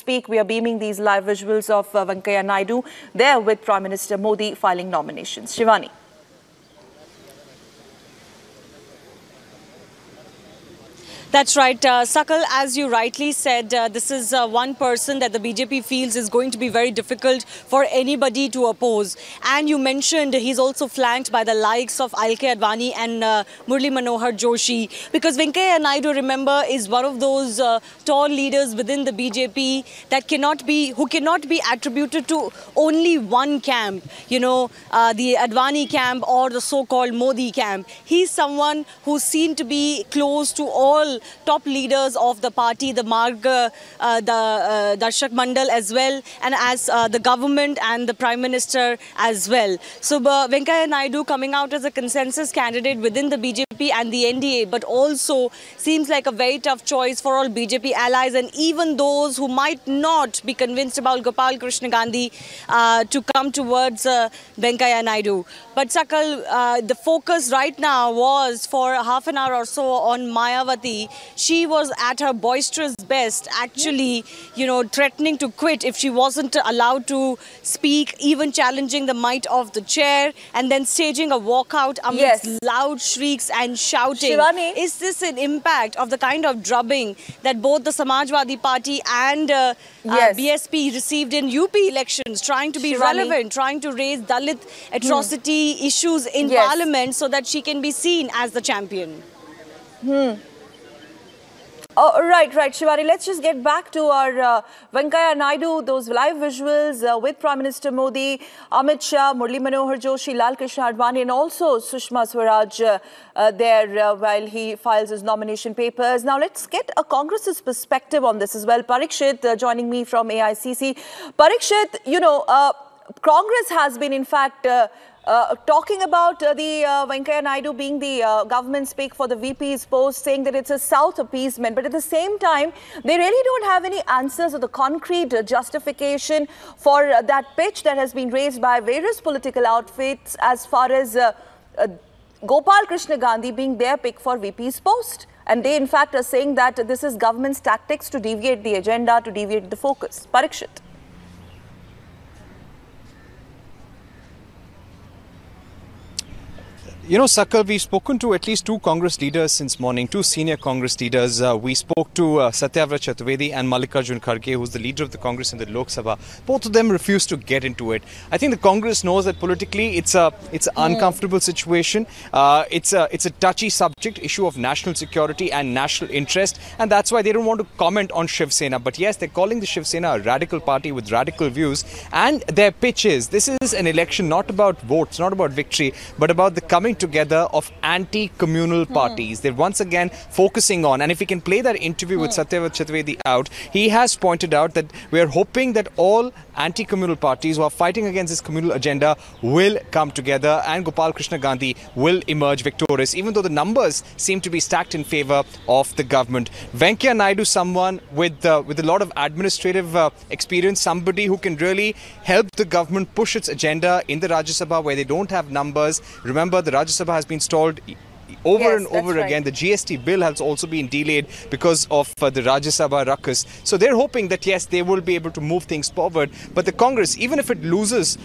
speak, we are beaming these live visuals of Venkaiah Naidu there with Prime Minister Modi filing nominations. Shivani. That's right. Sakal, as you rightly said, this is one person that the BJP feels is going to be very difficult for anybody to oppose. And you mentioned he's also flanked by the likes of Alke Advani and Murli Manohar Joshi. Because Venkaiah Naidu, remember, is one of those tall leaders within the BJP that who cannot be attributed to only one camp. You know, the Advani camp or the so-called Modi camp. He's someone who's seen to be close to all top leaders of the party, the Darshak Mandal as well, and as the government and the Prime Minister as well. So Venkaiah Naidu coming out as a consensus candidate within the BJP and the NDA, but also seems like a very tough choice for all BJP allies and even those who might not be convinced about Gopal Krishna Gandhi to come towards Venkaiah Naidu. But Sakal, the focus right now was for half an hour or so on Mayawati. She was at her boisterous best, actually, you know, threatening to quit if she wasn't allowed to speak, even challenging the might of the chair, and then staging a walkout amidst loud shrieks and shouting. Shivani? Is this an impact of the kind of drubbing that both the Samajwadi Party and BSP received in UP elections, trying to be relevant, trying to raise Dalit atrocity issues in Parliament so that she can be seen as the champion? Oh, right, Shivani. Let's just get back to our Venkaiah Naidu, those live visuals with Prime Minister Modi, Amit Shah, Murli Manohar Joshi, Lal Krishna Advani, and also Sushma Swaraj there while he files his nomination papers. Now, let's get a Congress's perspective on this as well. Parikshit joining me from AICC. Parikshit, you know, Congress has been, in fact, talking about the Venkaiah Naidu being the government speak for the VP's post, saying that it's a South appeasement. But at the same time, they really don't have any answers or the concrete justification for that pitch that has been raised by various political outfits as far as Gopal Krishna Gandhi being their pick for VP's post. And they, in fact, are saying that this is government's tactics to deviate the agenda, to deviate the focus. Parikshit. You know, Sakal, we've spoken to at least two Congress leaders since morning, two senior Congress leaders. We spoke to Satyavrat Chaturvedi and Mallikarjun Kharge, who's the leader of the Congress in the Lok Sabha. Both of them refused to get into it. I think the Congress knows that politically it's an uncomfortable situation. It's a touchy subject, issue of national security and national interest, and that's why they don't want to comment on Shiv Sena. But yes, they're calling the Shiv Sena a radical party with radical views, and their pitch is this is an election not about votes, not about victory, but about the coming together of anti-communal parties. They're once again focusing on, and if we can play that interview with Satyavrat Chaturvedi out, he has pointed out that we are hoping that all anti-communal parties who are fighting against this communal agenda will come together and Gopal Krishna Gandhi will emerge victorious, even though the numbers seem to be stacked in favor of the government. Venkaiah Naidu, someone with a lot of administrative experience, somebody who can really help the government push its agenda in the Rajya Sabha where they don't have numbers. Remember, the Rajya Sabha has been stalled over and over again. The GST bill has also been delayed because of the Rajya Sabha ruckus. So they're hoping that, yes, they will be able to move things forward. But the Congress, even if it loses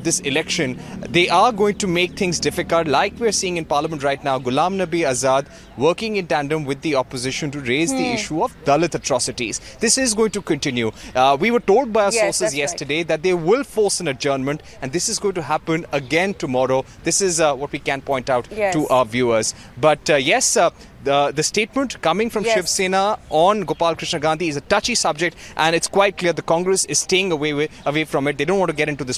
this election, they are going to make things difficult. Like we're seeing in Parliament right now, Ghulam Nabi Azad working in tandem with the opposition to raise the issue of Dalit atrocities. This is going to continue. We were told by our sources yesterday that they will force an adjournment, and this is going to happen again tomorrow. This is what we can point out to our viewers. But yes, the statement coming from Shiv Sena on Gopal Krishna Gandhi is a touchy subject, and it's quite clear the Congress is staying away from it. They don't want to get into this